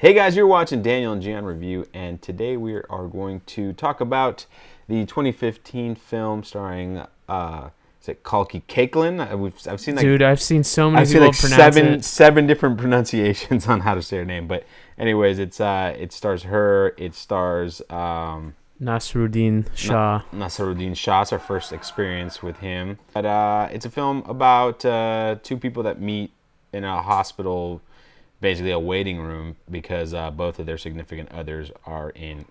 Hey guys, you're watching Daniel and Gian Review, and today we are going to talk about the 2015 film starring, is it Kalki Koechlin? I've seen like, dude, I've seen so many I've seen people like pronounce seven different pronunciations on how to say her name. But anyways, it stars her. It stars Naseeruddin Shah. Naseeruddin Shah. It's our first experience with him. But it's a film about two people that meet in a hospital, basically a waiting room, because both of their significant others are in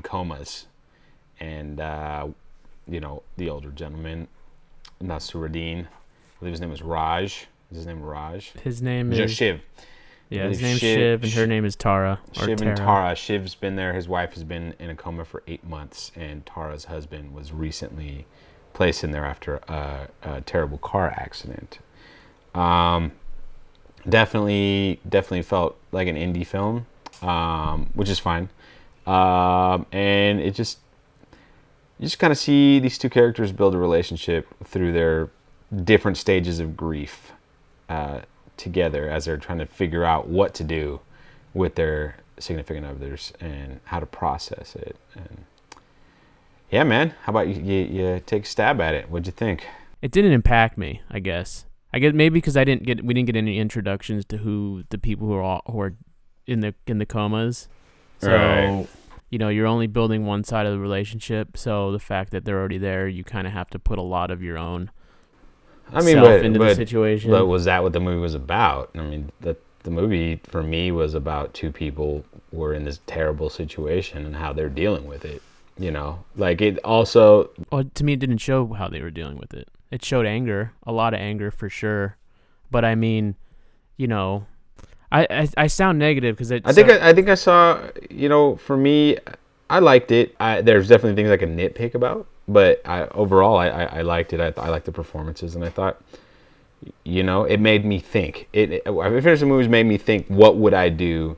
comas, and the older gentleman, Naseeruddin, I believe his name is Raj. Is his name Raj? His name is Shiv. Yeah, his name's Shiv, and her name is Tara. Shiv and Tara. Shiv's been there. His wife has been in a coma for 8 months, and Tara's husband was recently placed in there after a terrible car accident. Definitely felt like an indie film, which is fine. And you just kind of see these two characters build a relationship through their different stages of grief together as they're trying to figure out what to do with their significant others and how to process it. And yeah, man, how about you take a stab at it? What'd you think? It didn't impact me, I guess. Maybe because we didn't get any introductions to the people who are in the comas. So Right. You're only building one side of the relationship. So the fact that they're already there, you kind of have to put a lot of your own self into the situation. But was that what the movie was about? I mean, the movie for me was about two people who were in this terrible situation and how they're dealing with it. Like it also. Well, to me, it didn't show how they were dealing with it. It showed anger, a lot of anger for sure. But I mean, I sound negative because I think I saw. For me, I liked it. There's definitely things I can nitpick about, but overall I liked it. I liked the performances, and I thought, it made me think. I finished the movies made me think, what would I do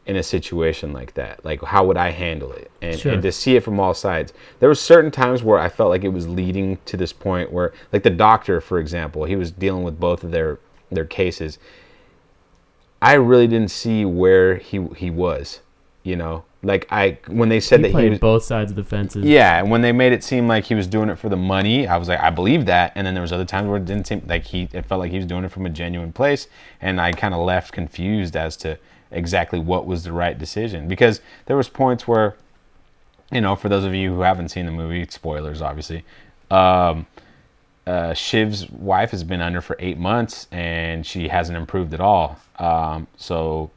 in a situation like that? Like, how would I handle it? And to see it from all sides. There were certain times where I felt like it was leading to this point where, like the doctor, for example, he was dealing with both of their cases. I really didn't see where he was, Like when they said he that played he was both sides of the fences. Yeah, and when they made it seem like he was doing it for the money, I was like, I believe that. And then there was other times where it didn't seem like it felt like he was doing it from a genuine place, and I kind of left confused as to exactly what was the right decision, because there was points where, for those of you who haven't seen the movie, spoilers obviously, Shiv's wife has been under for 8 months and she hasn't improved at all, so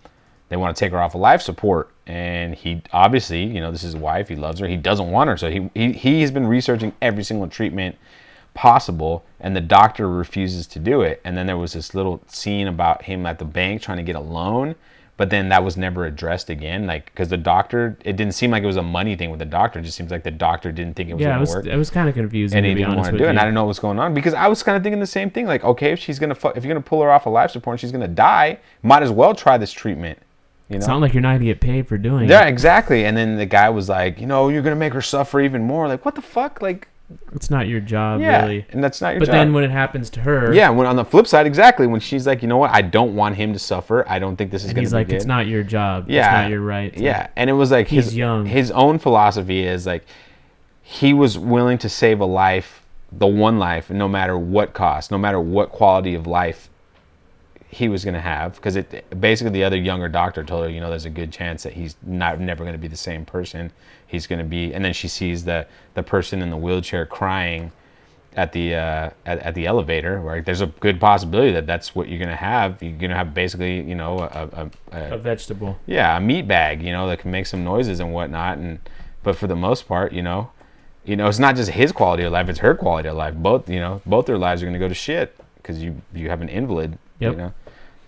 they want to take her off of life support, and he obviously, this is his wife, he loves her, he doesn't want her, so he's been researching every single treatment possible, and the doctor refuses to do it. And then there was this little scene about him at the bank trying to get a loan, but then that was never addressed again, like, because the doctor, it didn't seem like it was a money thing with the doctor. It just seems like the doctor didn't think it was going to work. It was kind of confusing, and he didn't want to do it, and I didn't know what was going on, because I was kind of thinking the same thing, like, okay, if you're gonna pull her off of life support and she's gonna die, might as well try this treatment. It's not like you're not gonna get paid for doing it. Yeah, exactly. And then the guy was like, you're gonna make her suffer even more. Like, what the fuck? Like, it's not your job, yeah, really. and that's not your job. But then when it happens to her, yeah, when on the flip side, exactly, when she's like, what, I don't want him to suffer. I don't think this is gonna be good. He's like, it's not your job. Yeah, it's not your right. Yeah, and it was like he's young. His own philosophy is like, he was willing to save a life, the one life, no matter what cost, no matter what quality of life he was going to have, because basically the other younger doctor told her, there's a good chance that he's never going to be the same person. He's going to be, and then she sees the person in the wheelchair crying at the elevator, where there's a good possibility that that's what you're going to have. You're going to have basically, a vegetable. Yeah, a meat bag, that can make some noises and whatnot. But for the most part, it's not just his quality of life; it's her quality of life. Both their lives are going to go to shit because you have an invalid. Yep.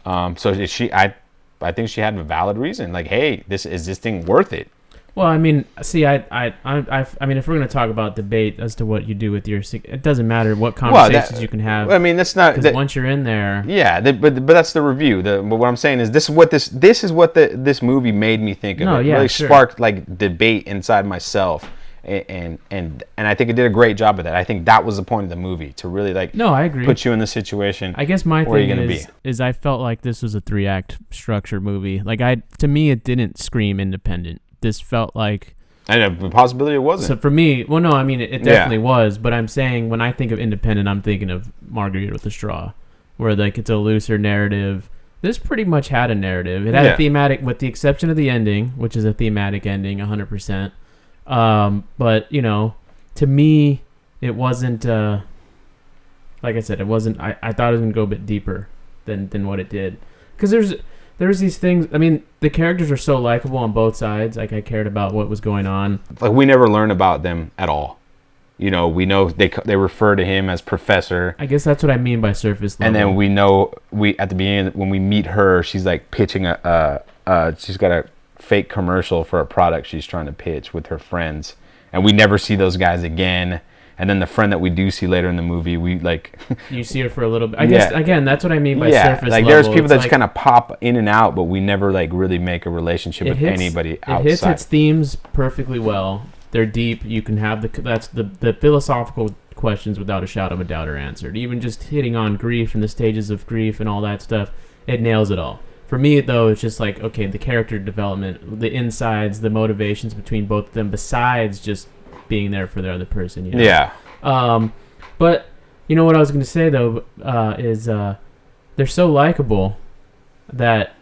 So I think she had a valid reason. Like, hey, is this thing worth it? Well, I mean, see, I mean, if we're going to talk about debate as to what you do with it doesn't matter what conversations you can have. I mean, that's not because once you're in there. Yeah, but that's the review. But what I'm saying is this is what this movie made me think of. No, it yeah, really sure. sparked like debate inside myself and I think it did a great job of that. I think that was the point of the movie, to really like No, I agree. put you in the situation. I guess my where thing you're gonna is I felt like this was a 3-act structure movie. Like to me, it didn't scream independent. This felt like. And the possibility it wasn't. So for me, well, no, I mean it definitely was. But I'm saying when I think of independent, I'm thinking of Margarita with a Straw, where like it's a looser narrative. This pretty much had a narrative. It had a thematic, with the exception of the ending, which is a thematic ending, 100%. But you know, to me, it wasn't. Like I said, it wasn't. I thought it was gonna go a bit deeper than what it did, because there's these things. I mean, the characters are so likable on both sides. Like I cared about what was going on. Like we never learn about them at all. You know, we know they refer to him as Professor. I guess that's what I mean by surface level. And then we know at the beginning when we meet her, she's like pitching she's got a fake commercial for a product she's trying to pitch with her friends, and we never see those guys again. And then the friend that we do see later in the movie, we like you see her for a little bit. I guess again, that's what I mean by surface like level. there's people it's that like, just kind of pop in and out, but we never like really make a relationship with anybody outside. It hits its themes perfectly well. They're deep. You can have the philosophical questions without a shadow of a doubt are answered. Even just hitting on grief and the stages of grief and all that stuff, it nails it all. For me, though, it's just like, okay, the character development, the insides, the motivations between both of them, besides just being there for the other person. You know? Yeah. But you know what I was going to say though is they're so likable that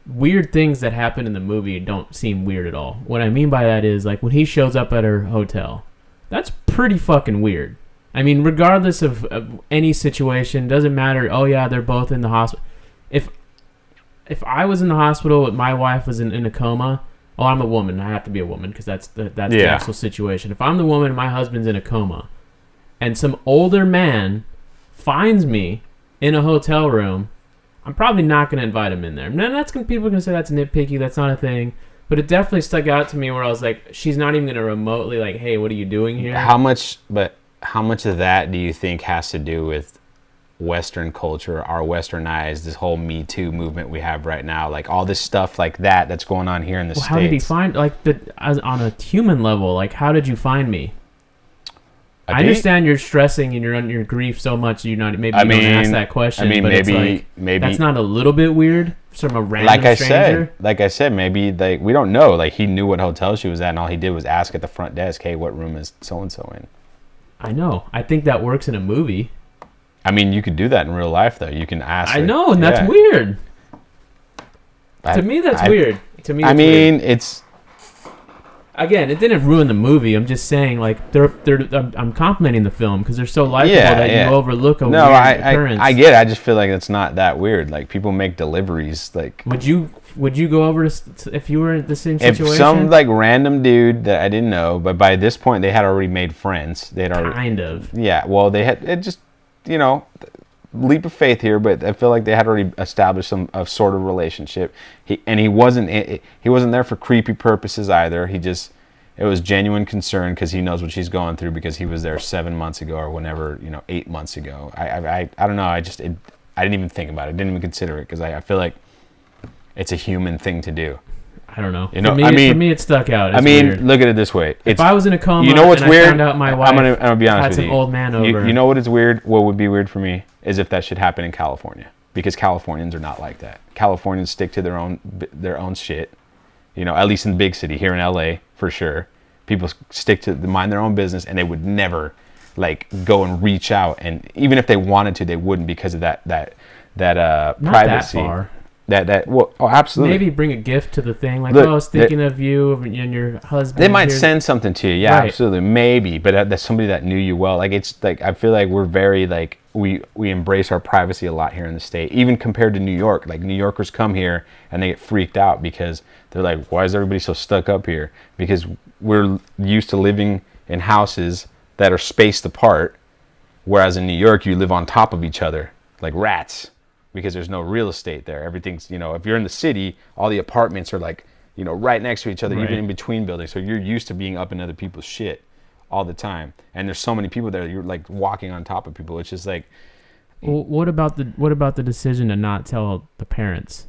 weird things that happen in the movie don't seem weird at all. What I mean by that is like when he shows up at her hotel, that's pretty fucking weird. I mean, regardless of any situation, doesn't matter. Oh yeah, they're both in the hospital. If I was in the hospital, my wife was in a coma. Oh, I'm a woman. I have to be a woman because that's the actual situation. If I'm the woman and my husband's in a coma, and some older man finds me in a hotel room, I'm probably not going to invite him in there. Now, people are going to say that's nitpicky. That's not a thing. But it definitely stuck out to me where I was like, she's not even going to remotely like, hey, what are you doing here? How much of that do you think has to do with Western culture, our westernized, this whole Me Too movement we have right now, like all this stuff like that's going on here in the States? How did he find, like, on a human level, like, how did you find me? I understand you're stressing and you're on your grief so much you don't ask that question. I mean, but maybe that's not a little bit weird from a random stranger. Like I said, maybe like we don't know. Like he knew what hotel she was at, and all he did was ask at the front desk, "Hey, what room is so and so in?" I know. I think that works in a movie. I mean, you could do that in real life, though. You can ask. I know, and that's weird. To me, that's weird. Weird. It's. Again, it didn't ruin the movie. I'm just saying, like, I'm complimenting the film because they're so likable that you overlook a weird occurrence. I get it. I just feel like it's not that weird. Like, people make deliveries. Like, would you go over to if you were in the same situation? If some like random dude that I didn't know, but by this point they had already made friends. They had already kind of. Yeah. Well, they had it just leap of faith here, but I feel like they had already established a sort of relationship. He wasn't there for creepy purposes either. It was genuine concern because he knows what she's going through because he was there 7 months ago or whenever 8 months ago. I don't know. I didn't even think about it. I didn't even consider it because I feel like it's a human thing to do. I don't know. For me, it stuck out. It's weird. Look at it this way. If I was in a coma, you know what's and weird? I found out my wife I'm gonna be honest had with some you. old man over. You know what is weird? What would be weird for me is if that should happen in California, because Californians are not like that. Californians stick to their own shit. At least in the big city here in LA for sure. People stick to mind their own business, and they would never like go and reach out. And even if they wanted to, they wouldn't because of that Not privacy. That far. Absolutely. Maybe bring a gift to the thing, like, I was thinking of you and your husband. They might send something to you, yeah, right. Absolutely, maybe, but that's somebody that knew you well. Like, it's like I feel like we're very like we embrace our privacy a lot here in the state, even compared to New York. Like New Yorkers come here and they get freaked out because they're like, why is everybody so stuck up here? Because we're used to living in houses that are spaced apart, whereas in New York you live on top of each other like rats. Because there's no real estate there. Everything's, if you're in the city, all the apartments are like, right next to each other, even in between buildings. So you're used to being up in other people's shit all the time. And there's so many people there, you're like walking on top of people. It's just like. Well, what about the decision to not tell the parents?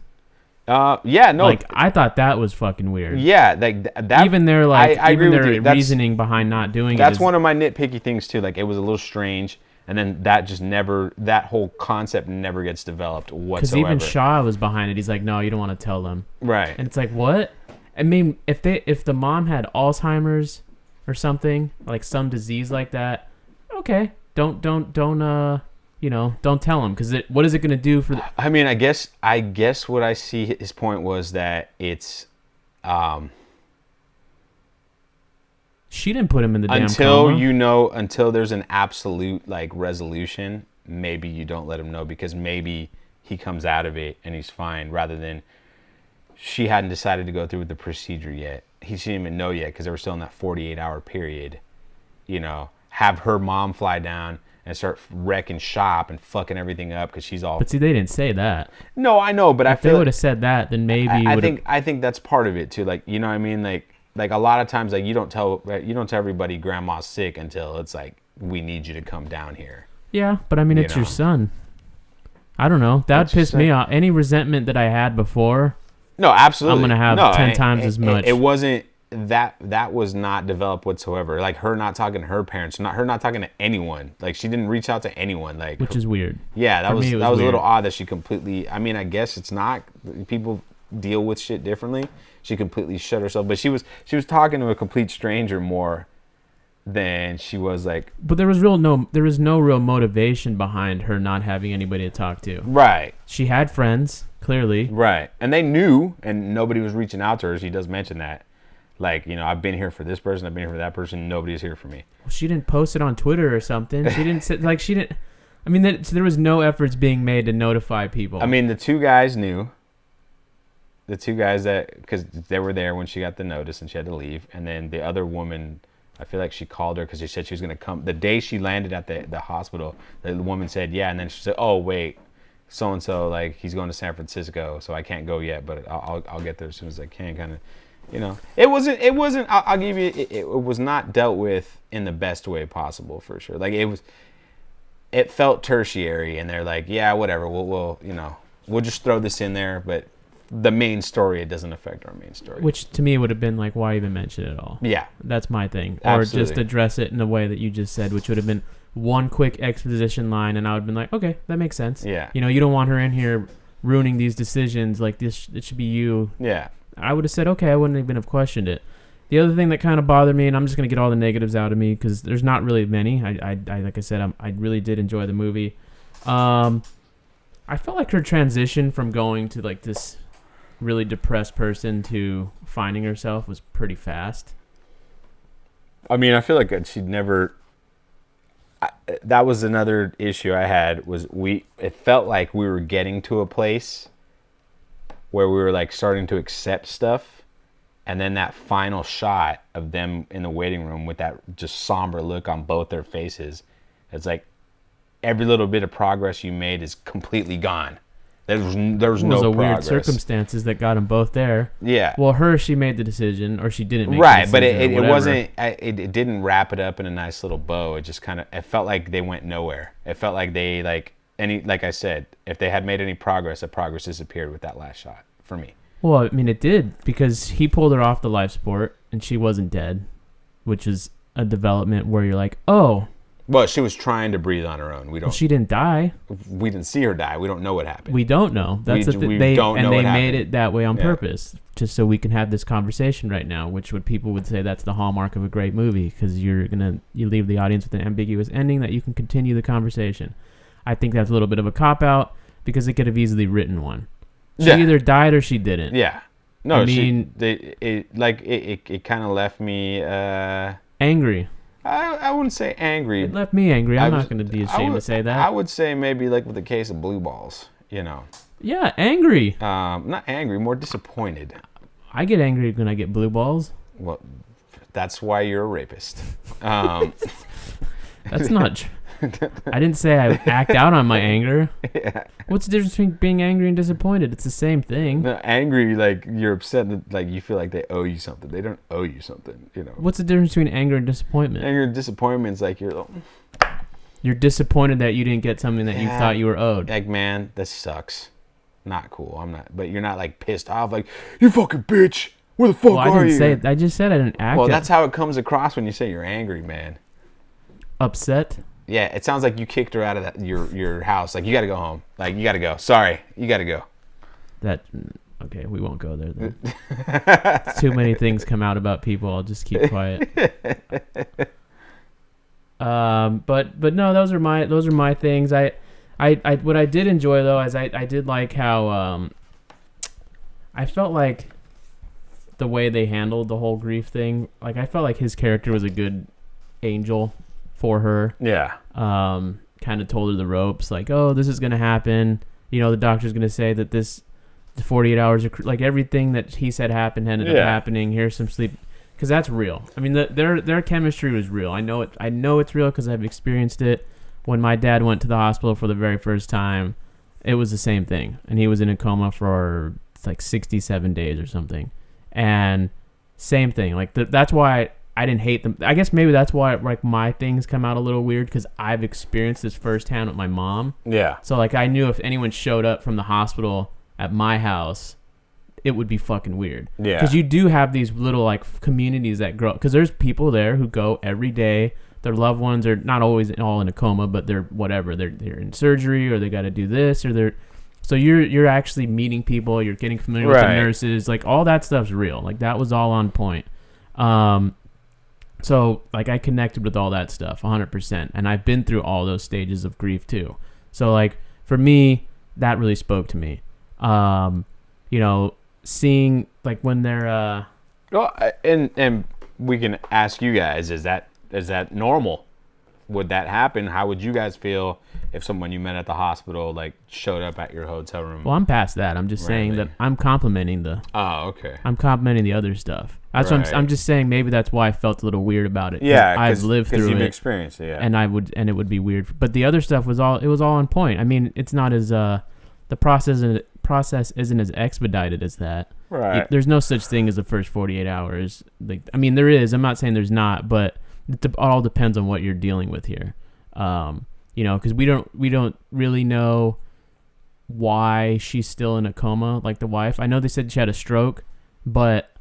Yeah, no. Like, I thought that was fucking weird. Yeah, like that. Even their like, I agree even with their you. reasoning behind not doing it. That's one of my nitpicky things too. Like, it was a little strange, and then that whole concept never gets developed whatsoever. Because even Shah was behind it. He's like, no, you don't want to tell them. Right. And it's like, what? I mean, if the mom had Alzheimer's or something, like some disease like that, okay, don't don't tell him, because what is it going to do for? I mean, I guess what I see his point was that it's, she didn't put him in the damn coma. Until there's an absolute like resolution, maybe you don't let him know, because maybe he comes out of it and he's fine, rather than she hadn't decided to go through with the procedure yet. He didn't even know yet because they were still in that 48-hour period. Have her mom fly down and start wrecking shop and fucking everything up because she's all. But see, they didn't say that. No, I know, but if they would have said that, then maybe I think that's part of it too. Like, you know what I mean? Like a lot of times, like you don't tell everybody grandma's sick until it's like, we need you to come down here. Yeah, but I mean, it's your son. I don't know. That would piss me off. Any resentment that I had before. No, absolutely. I'm gonna have 10 times as much. It wasn't that was not developed whatsoever. Like, her not talking to her parents, her not talking to anyone. Like, she didn't reach out to anyone. Like, which is weird. Yeah, that was a little odd that she completely. I mean, I guess it's not. People deal with shit differently. She completely shut herself, but she was talking to a complete stranger more than she was like. But there was no real motivation behind her not having anybody to talk to. Right. She had friends, clearly. Right, and they knew, and nobody was reaching out to her. She does mention that, like, I've been here for this person, I've been here for that person. Nobody's here for me. Well, she didn't post it on Twitter or something. She didn't say, like, she didn't. I mean, there was no efforts being made to notify people. I mean, the two guys knew. The two guys because they were there when she got the notice and she had to leave, and then the other woman. I feel like she called her because she said she was going to come. The day she landed at the hospital, the woman said, yeah. And then she said, oh, wait, so-and-so, like, he's going to San Francisco, so I can't go yet, but I'll get there as soon as I can, kind of, It wasn't, I'll give you, it was not dealt with in the best way possible, for sure. Like, it felt tertiary, and they're like, yeah, whatever, we'll just throw this in there, but the main story, it doesn't affect our main story. Which to me would have been like, why even mention it at all? Yeah. That's my thing. Absolutely. Or just address it in the way that you just said, which would have been one quick exposition line, and I would have been like, okay, that makes sense. Yeah. You don't want her in here ruining these decisions. Like, it should be you. Yeah. I would have said, okay, I wouldn't even have questioned it. The other thing that kind of bothered me, and I'm just going to get all the negatives out of me because there's not really many. I like I said, I really did enjoy the movie. I felt like her transition from going to like this really depressed person to finding herself was pretty fast. I mean, I feel like she'd never. That was another issue I had. It felt like we were getting to a place where we were like starting to accept stuff, and then that final shot of them in the waiting room with that just somber look on both their faces. It's like every little bit of progress you made is completely gone. There was no progress. It was weird circumstances that got them both there. Yeah. Well, she made the decision, or she didn't make the decision. Right, but it wasn't. It didn't wrap it up in a nice little bow. It just kind of. It felt like they went nowhere. It felt like they like I said, if they had made any progress, the progress disappeared with that last shot for me. Well, I mean, it did, because he pulled her off the life support and she wasn't dead, which is a development where you're like, oh. Well, she was trying to breathe on her own. She didn't die. We didn't see her die. We don't know what happened. We don't know. That's we don't know what happened. Made it that way on purpose, just so we can have this conversation right now. Which people would say that's the hallmark of a great movie, because you leave the audience with an ambiguous ending that you can continue the conversation. I think that's a little bit of a cop out because it could have easily written one. She either died or she didn't. Yeah. No, I mean, it kind of left me angry. I wouldn't say angry. It left me angry. I'm not going to be ashamed to say that. I would say maybe like with a case of blue balls, Yeah, angry. Not angry, more disappointed. I get angry when I get blue balls. Well, that's why you're a rapist. That's not I didn't say I act out on my anger. Yeah. What's the difference between being angry and disappointed? It's the same thing. No, angry, like you're upset that like you feel like they owe you something. They don't owe you something, What's the difference between anger and disappointment? Anger and disappointment is like you're disappointed that you didn't get something that you thought you were owed. Like, man, this sucks. not cool. I'm not. But you're not like pissed off, like you fucking bitch. Where the fuck I are didn't you? say. I just said I didn't act. Well, that's how it comes across when you say you're angry, man. Upset. Yeah, it sounds like you kicked her out of your house. Like you got to go home. Like you got to go. Sorry, you got to go. Okay, we won't go there then. Too many things come out about people. I'll just keep quiet. But no, those are my things. I what I did enjoy though is I did like how I felt like the way they handled the whole grief thing. Like I felt like his character was a good angel for her. Yeah. Kind of told her the ropes. Like, oh, this is gonna happen. You know, the doctor's gonna say that this 48 hours are like everything that he said happened ended up happening. Here's some sleep, because that's real. I mean, their chemistry was real. I know it's real because I've experienced it. When my dad went to the hospital for the very first time, it was the same thing, and he was in a coma for like 67 days or something, and same thing. Like that's why I didn't hate them. I guess maybe that's why like my things come out a little weird, because I've experienced this firsthand with my mom. Yeah. So like I knew if anyone showed up from the hospital at my house, it would be fucking weird. Yeah. Because you do have these little like communities that grow. Because there's people there who go every day. Their loved ones are not always all in a coma, but they're whatever. They're in surgery, or they got to do this, or they're. So you're actually meeting people. You're getting familiar with the nurses. Like all that stuff's real. Like that was all on point. So like I connected with all that stuff 100%, and I've been through all those stages of grief too. So like for me, that really spoke to me. You know, seeing like when they're well, and we can ask you guys, is that normal? Would that happen? How would you guys feel if someone you met at the hospital like showed up at your hotel room? Well, I'm past that. I'm just saying that I'm complimenting I'm complimenting the other stuff. That's what I'm just saying. Maybe that's why I felt a little weird about it. Yeah, I've lived through it. Because you've experienced it. Yeah, and it would be weird. But the other stuff was all on point. I mean, it's not as the process isn't as expedited as that. Right. There's no such thing as the first 48 hours. Like, I mean, there is. I'm not saying there's not, but it all depends on what you're dealing with here. You know, because we don't really know why she's still in a coma, like the wife. I know they said she had a stroke, but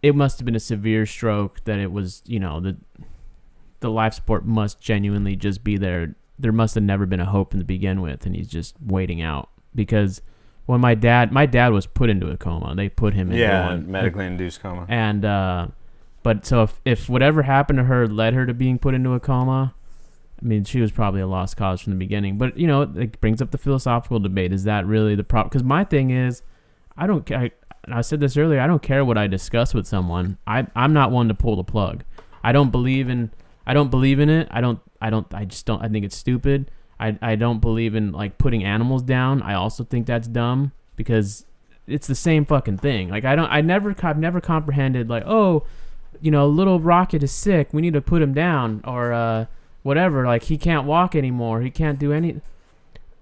it must have been a severe stroke that it was, you know, the life support must genuinely just be there. There must have never been a hope to begin with, and he's just waiting out. Because when my dad was put into a coma, they put him in one. Medically induced coma. And but so if whatever happened to her led her to being put into a coma, I mean, she was probably a lost cause from the beginning. But you know, it brings up the philosophical debate: is that really the problem? Because my thing is, I don't care. I said this earlier. I don't care what I discuss with someone. I'm not one to pull the plug. I don't believe in it. I just don't. I think it's stupid. I don't believe in like putting animals down. I also think that's dumb because it's the same fucking thing. Like I've never comprehended like, oh, you know, little Rocket is sick, we need to put him down, or whatever. Like he can't walk anymore. He can't do any.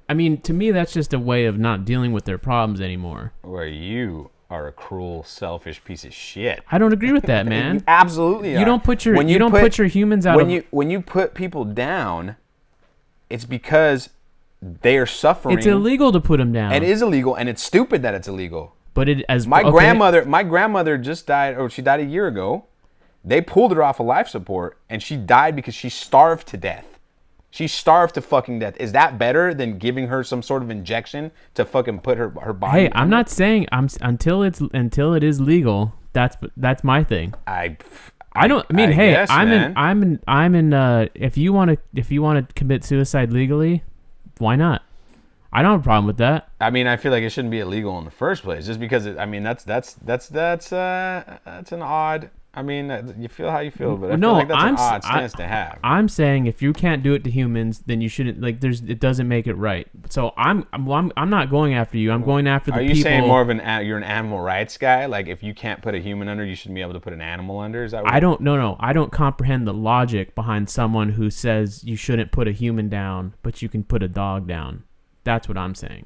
I mean, to me, that's just a way of not dealing with their problems anymore. Where you are a cruel, selfish piece of shit. I don't agree with that, man. You absolutely are. You don't put your humans out. When you put people down, it's because they are suffering. It's illegal to put them down. It is illegal, and it's stupid that it's illegal. But my grandmother just died, or she died a year ago. They pulled her off of life support, and she died because she starved to death. She starved to fucking death. Is that better than giving her some sort of injection to fucking put her body? Hey, I'm not saying until it is legal. That's my thing. I'm in. If you want to commit suicide legally, why not? I don't have a problem with that. I mean, I feel like it shouldn't be illegal in the first place, just because that's an odd. I mean, you feel how you feel, but I feel like that's an odd stance to have. I'm saying if you can't do it to humans, then you shouldn't. Like, it doesn't make it right. So I'm not going after you. I'm going after the people. Are you saying more of you're an animal rights guy? Like, if you can't put a human under, you shouldn't be able to put an animal under? Is that what? No. I don't comprehend the logic behind someone who says you shouldn't put a human down, but you can put a dog down. That's what I'm saying.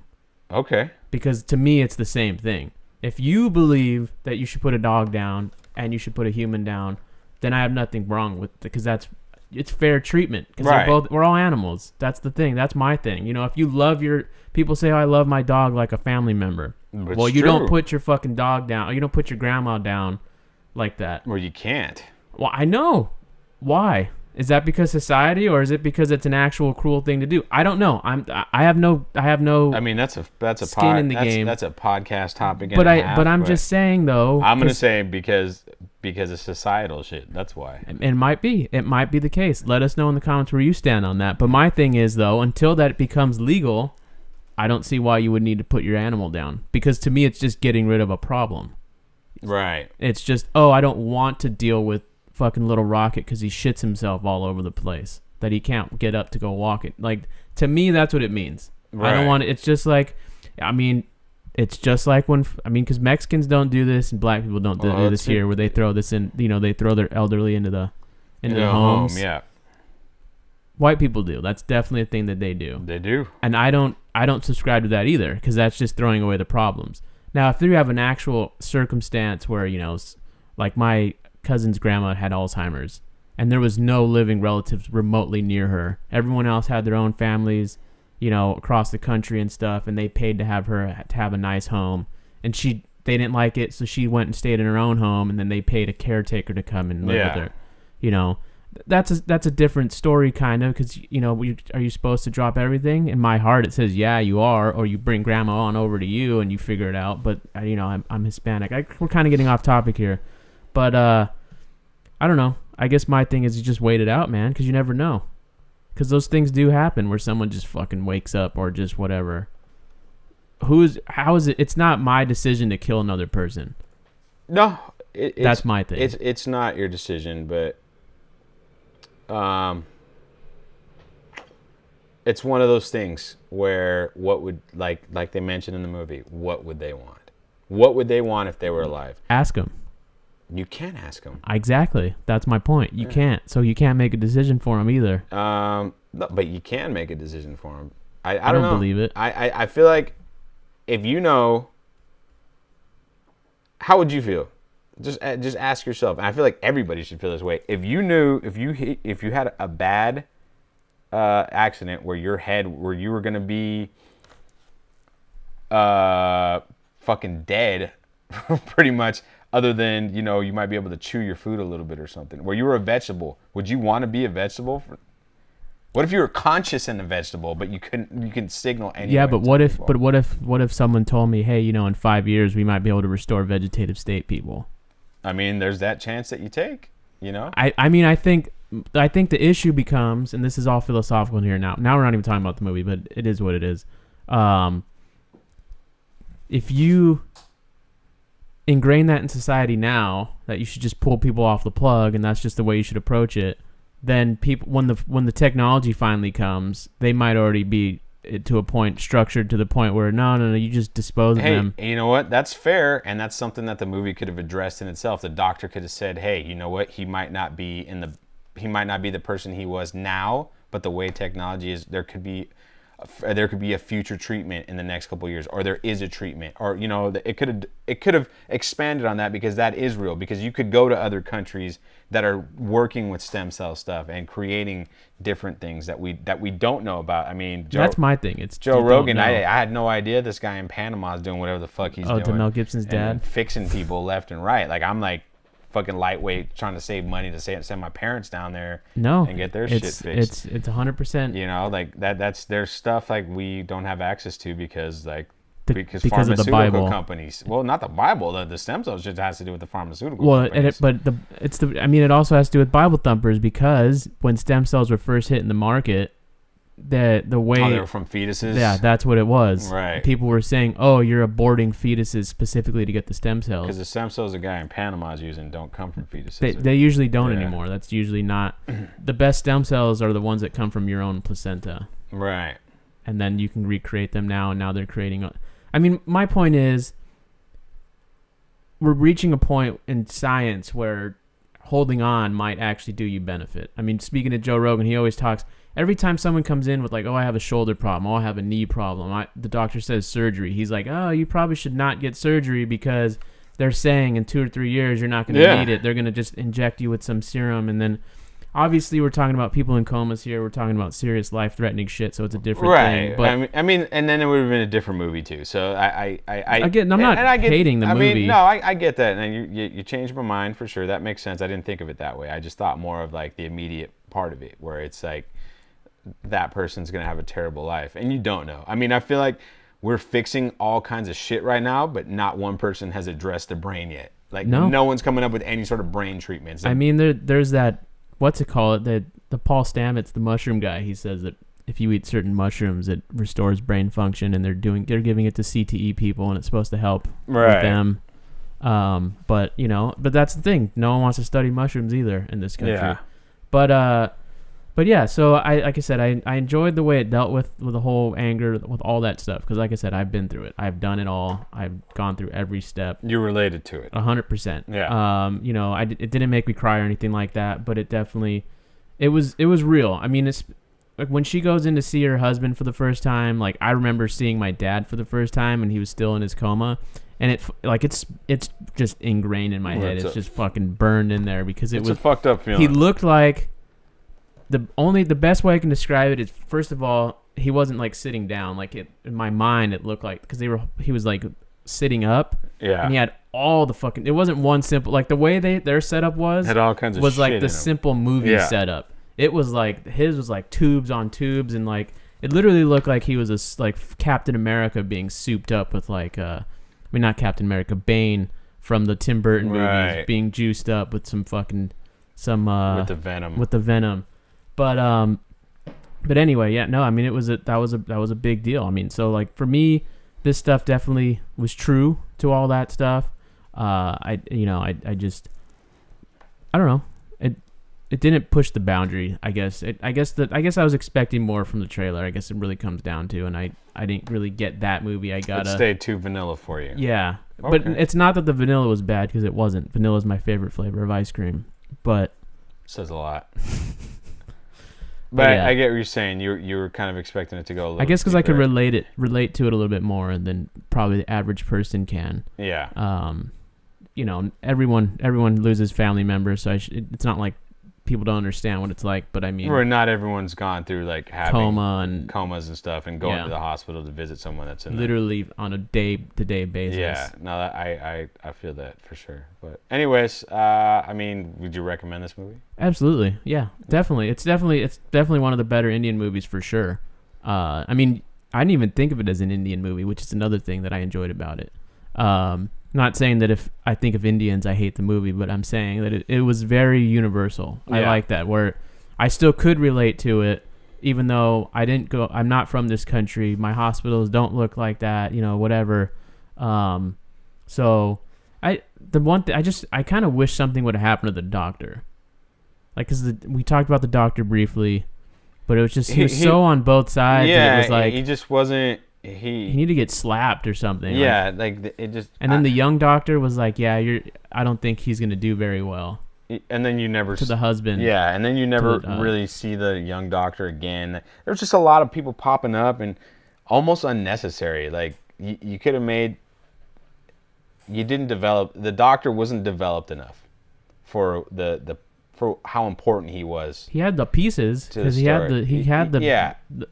Okay. Because to me, it's the same thing. If you believe that you should put a dog down and you should put a human down, then I have nothing wrong with it, because that's it's fair treatment because we're all animals. That's the thing. That's my thing. If you love people say, oh, I love my dog like a family member. Well, you don't put your fucking dog down. Or you don't put your grandma down like that. Well, you can't. Well, I know. Why? Is that because society, or is it because it's an actual cruel thing to do? I don't know. I have no. I mean, that's a skin in the game. That's a podcast topic. But I'm just saying though. I'm gonna say because of societal shit. That's why. It might be. It might be the case. Let us know in the comments where you stand on that. But my thing is though, until that becomes legal, I don't see why you would need to put your animal down. Because to me, it's just getting rid of a problem. Right. It's just, I don't want to deal with fucking little Rocket because he shits himself all over the place, that he can't get up to go walk it. Like, to me, that's what it means. Right. I don't want it. It's just like, it's just like because Mexicans don't do this and black people don't do this here, where they throw this in, they throw their elderly into the homes. Yeah. White people do. That's definitely a thing that they do. They do. And I don't subscribe to that either, because that's just throwing away the problems. Now, if you have an actual circumstance where, like my cousin's grandma had Alzheimer's and there was no living relatives remotely near her. Everyone else had their own families, across the country and stuff, and they paid to have her to have a nice home. And they didn't like it, so she went and stayed in her own home, and then they paid a caretaker to come and live with her. That's a different story, kind of, because are you supposed to drop everything? In my heart, it says yeah, you are, or you bring grandma on over to you and you figure it out. But I'm Hispanic. We're kind of getting off topic here, but I don't know. I guess my thing is you just wait it out, man, because you never know. Because those things do happen where someone just fucking wakes up or just whatever. How is it? It's not my decision to kill another person. No, that's my thing. It's not your decision, but it's one of those things where what would like they mentioned in the movie, what would they want? What would they want if they were alive? Ask them. You can't ask them. Exactly. That's my point. You can't. So you can't make a decision for them either. No, but you can make a decision for them. I don't know. believe it. I feel like if how would you feel? Just ask yourself. And I feel like everybody should feel this way. If you had a bad accident where you were gonna be fucking dead, pretty much. Other than, you might be able to chew your food a little bit or something. Where you were a vegetable, would you want to be a vegetable? What if you were conscious in a vegetable, but you couldn't signal anything? Yeah, but what if someone told me, hey, in 5 years we might be able to restore vegetative state people? I mean, there's that chance that you take, I think the issue becomes, and this is all philosophical here now. Now we're not even talking about the movie, but it is what it is. If you ingrain that in society now, that you should just pull people off the plug and that's just the way you should approach it, then people, when the technology finally comes, they might already be to a point structured to the point where no, you just dispose of them. Hey, you know what? That's fair, and that's something that the movie could have addressed in itself. The doctor could have said, hey, you know what? He might not be the person he was now, but the way technology is, there could be a future treatment in the next couple of years, or there is a treatment, or it could have expanded on that, because that is real. Because you could go to other countries that are working with stem cell stuff and creating different things that we don't know about. I mean, that's my thing. It's Joe Rogan. I had no idea this guy in Panama is doing whatever the fuck he's doing. To Mel Gibson's dad, fixing people left and right. Like, I'm like fucking lightweight trying to save money to send my parents down there and get their shit fixed. It's 100%. Like that's there's stuff like we don't have access to because because pharmaceutical of the Bible companies. Well, not the Bible. The stem cells just has to do with the pharmaceutical companies. It also has to do with Bible thumpers, because when stem cells were first hitting the market, the way they were from fetuses. Yeah, that's what it was. Right. People were saying, "Oh, you're aborting fetuses specifically to get the stem cells." Because the stem cells a guy in Panama is using don't come from fetuses. They usually don't anymore. That's usually not the best stem cells are the ones that come from your own placenta. Right. And then you can recreate them now, and now they're creating. I mean, my point is, we're reaching a point in science where holding on might actually do you benefit. I mean, speaking to Joe Rogan, he always talks. Every time someone comes in with like, oh, I have a shoulder problem, oh, I have a knee problem, the doctor says surgery. He's like, oh, you probably should not get surgery because they're saying in 2 or 3 years you're not going to need it. They're going to just inject you with some serum, and then obviously we're talking about people in comas here. We're talking about serious life-threatening shit, so it's a different right. thing. But I mean, and then it would have been a different movie too. So again, I'm not hating the movie. No, I get that, and you changed my mind for sure. That makes sense. I didn't think of it that way. I just thought more of like the immediate part of it, where it's like that person's gonna have a terrible life, and you don't know. I mean, I feel like we're fixing all kinds of shit right now, but not one person has addressed the brain yet. Like no one's coming up with any sort of brain treatments. I mean, there's that, what's it called? The Paul Stamets, the mushroom guy. He says that if you eat certain mushrooms, it restores brain function, and they're giving it to CTE people, and it's supposed to help with them. But that's the thing. No one wants to study mushrooms either in this country. Yeah. But yeah, so like I said, I enjoyed the way it dealt with the whole anger, with all that stuff. Because like I said, I've been through it. I've done it all. I've gone through every step. You related to it. 100%. Yeah. It didn't make me cry or anything like that, but it definitely, it was real. I mean, it's like when she goes in to see her husband for the first time. Like I remember seeing my dad for the first time, and he was still in his coma, and it's just ingrained in my head. It's just fucking burned in there because it was a fucked up feeling. He looked like. The best way I can describe it is, first of all, he wasn't like sitting down. Like in my mind, it looked like, because he was like sitting up. Yeah. And he had all the fucking. It wasn't one simple, like the way their setup was. Had all kinds of was shit like the simple movie setup. It was like his was like tubes on tubes, and like it literally looked like he was like Captain America being souped up with like not Captain America, Bane from the Tim Burton movies being juiced up with some fucking with the venom. But anyway, yeah, no, I mean, that was a big deal. I mean, so like for me, this stuff definitely was true to all that stuff. I don't know. It didn't push the boundary, I guess. I guess I was expecting more from the trailer. I guess it really comes down to, and I didn't really get that movie. It stayed too vanilla for you. Yeah. Okay. But it's not that the vanilla was bad, because it wasn't. Vanilla is my favorite flavor of ice cream. But says a lot. But yeah. I get what you're saying. You were kind of expecting it to go a little. I guess because I could relate to it a little bit more than probably the average person can. Yeah. Everyone loses family members, so it's not like people don't understand what it's like. But I mean, where not everyone's gone through like having comas and stuff, and going to the hospital to visit someone that's in literally on a day-to-day basis. Yeah. No, I feel that for sure. But anyways, I mean, would you recommend this movie? Absolutely. Yeah, definitely. It's definitely one of the better Indian movies for sure. I mean, I didn't even think of it as an Indian movie, which is another thing that I enjoyed about it. Not saying that if I think of Indians, I hate the movie, but I'm saying that it was very universal. Yeah. I like that, where I still could relate to it, even though I'm not from this country. My hospitals don't look like that, whatever. So I kind of wish something would have happened to the doctor. Like, cause we talked about the doctor briefly, but it was just, he was so on both sides. Yeah. And it was like, he just wasn't, he needed to get slapped or something. Yeah, like it just. And then the young doctor was like, "Yeah, I don't think he's gonna do very well." And then you never to the husband. Yeah, and then you never really see the young doctor again. There was just a lot of people popping up and almost unnecessary. Like you could have made. You didn't develop. The doctor wasn't developed enough for for how important he was. He had the pieces because he had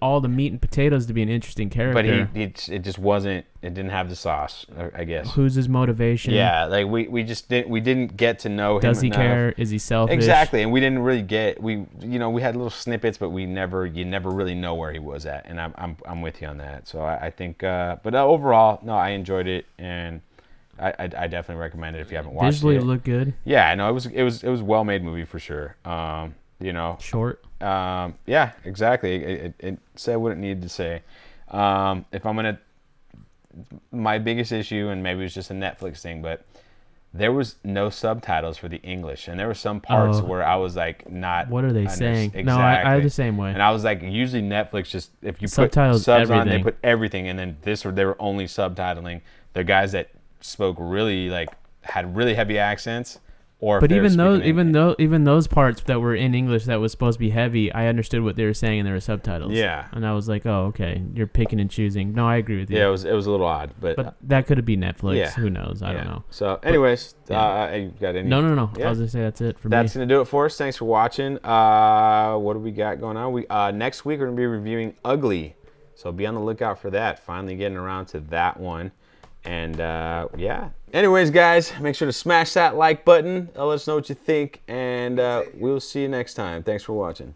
all the meat and potatoes to be an interesting character. But it just wasn't. It didn't have the sauce, I guess. Who's his motivation? Yeah, like we didn't get to know him. Does he care? Is he selfish? Exactly, and we didn't really get we had little snippets, but you never really know where he was at. And I'm with you on that. So I think, but overall, no, I enjoyed it, and I definitely recommend it if you haven't watched it. Visually, it looked good. Yeah, I know it was a well-made movie for sure. Short. Yeah, exactly. It said what it needed to say. My biggest issue, and maybe it was just a Netflix thing, but there was no subtitles for the English, and there were some parts where I was like, not. What are they saying? Exactly. No, I the same way. And I was like, usually Netflix just if you subtitles put subs everything. on, they put everything, and then they were only subtitling the guys that spoke really had really heavy accents Or if But they're speaking even those parts that were in English that was supposed to be heavy, I understood what they were saying and there were subtitles. Yeah. And I was like, oh, okay, you're picking and choosing. No, I agree with you. Yeah, it was a little odd, but that could have been Netflix. Yeah. Who knows? I don't know. So, anyways, yeah. you got any? No. Yeah. I was gonna say that's it for me. That's gonna do it for us. Thanks for watching. What do we got going on? We next week we're gonna be reviewing Ugly, so be on the lookout for that. Finally getting around to that one, and yeah. Anyways, guys, make sure to smash that like button. Let us know what you think, and we'll see you next time. Thanks for watching.